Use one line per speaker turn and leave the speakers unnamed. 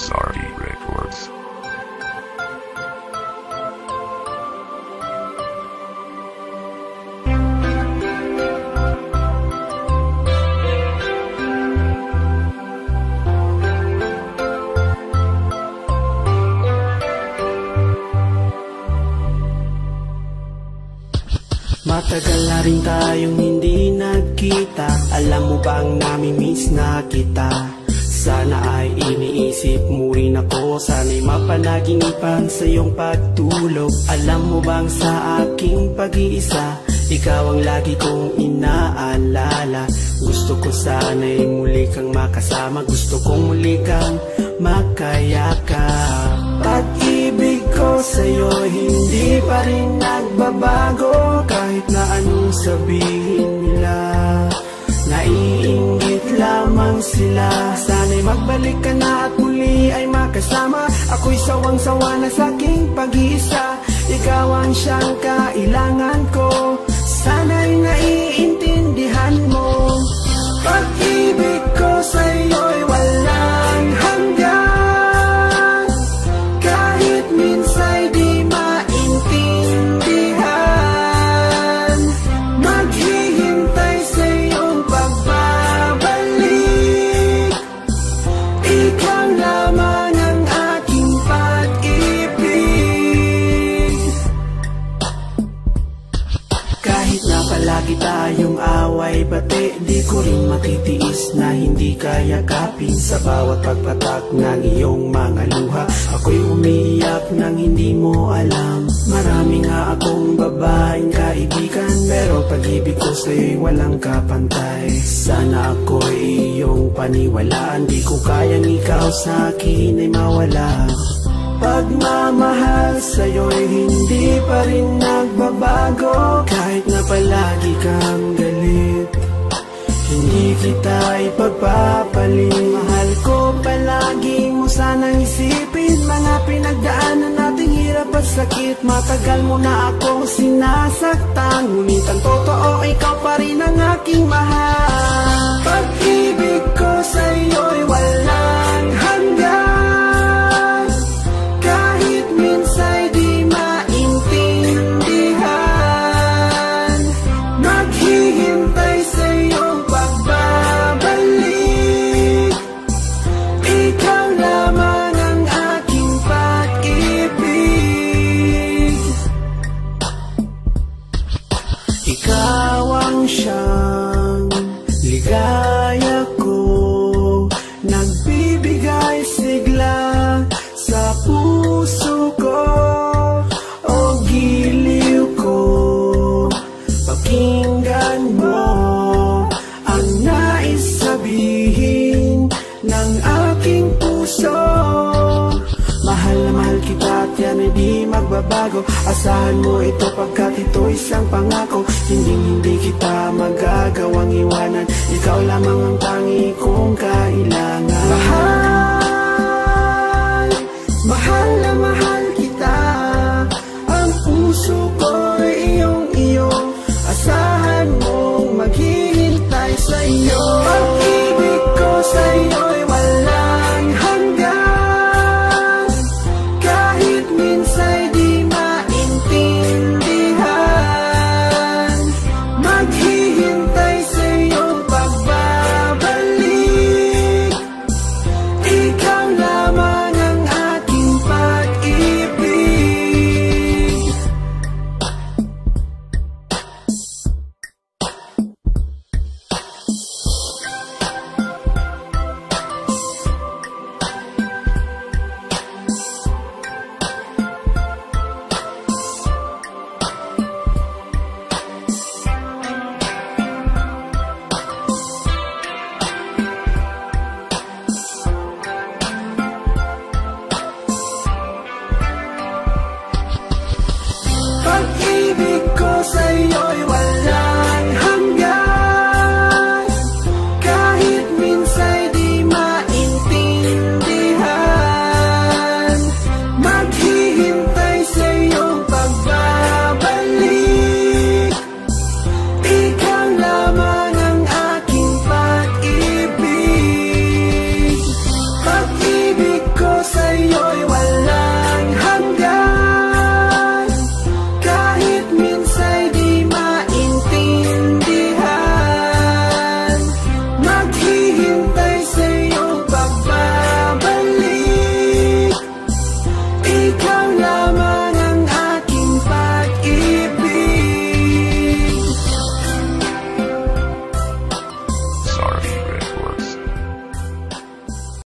SRD Records.
Matagal na rin tayong hindi nagkita. Alam mo bang nami-miss na kita? Sana ay iniisip mo rin ako. Sana'y mapanaginipan sa iyong pagtulog. Alam mo bang sa aking pag-iisa, ikaw ang lagi kong inaalala. Gusto ko sana'y muli kang makasama. Gusto kong muli kang makayakap. Pag-ibig ko sa'yo hindi pa rin nagbabago. Kahit na anong sabihin nila, naiinggit lamang sila. Sana'y magbalik ka na at muli ay makasama. Ako'y sawang-sawa na sa aking pag-iisa. Ikaw ang siyang kailangan ko. Sana'y naiintindihan mo. Pag-ibig ko sa'yo'y walang hanggan. Kahit minsa'y di maintindihan, maghihintay sa iyong pagbabalik. Ikaw lamang ang aking pag-ibig. Kahit na palagi tayong away bati, di ko rin matitiis na hindi kayakapin. Sa bawat pagpatak ng iyong mga luha, ako'y umiiyak nang hindi mo alam. Marami nga akong babaeng kaibigan, pero pag-ibig ko sa'yo'y walang kapantay. Sana ako'y iyong paniwalaan, di ko kayang ikaw sa akin ay mawala. Pagmamahal sa'yo'y hindi pa rin nagbabago. Kahit na palagi kang galit, hindi kita ipagpapalit. Mahal ko palagi mo sanang isipin mga pinagdaanan nating hirap at sakit. Matagal mo na akong sinasaktan, ngunit ang totoo ikaw pa rin ang aking mahal. Pag-ibig ko sa'yo'y walang hanggan. Kahit minsa'y di maintindihan, maghihintay sa iyong pagbabalik. Ikaw lamang ang aking pag-ibig. Ikaw ang siyang ligaya ko, nagbibigay sigla sa puso ko. O giliw ko, pakinggan mo ang nais sabihin ng aking puso. Mahal na mahal kita at yan ay di magbabago. Asahan mo ito pagkat ito isang pangako. Hindi kita magagawang iwanan. Ikaw lamang ang tangi kong kailangan.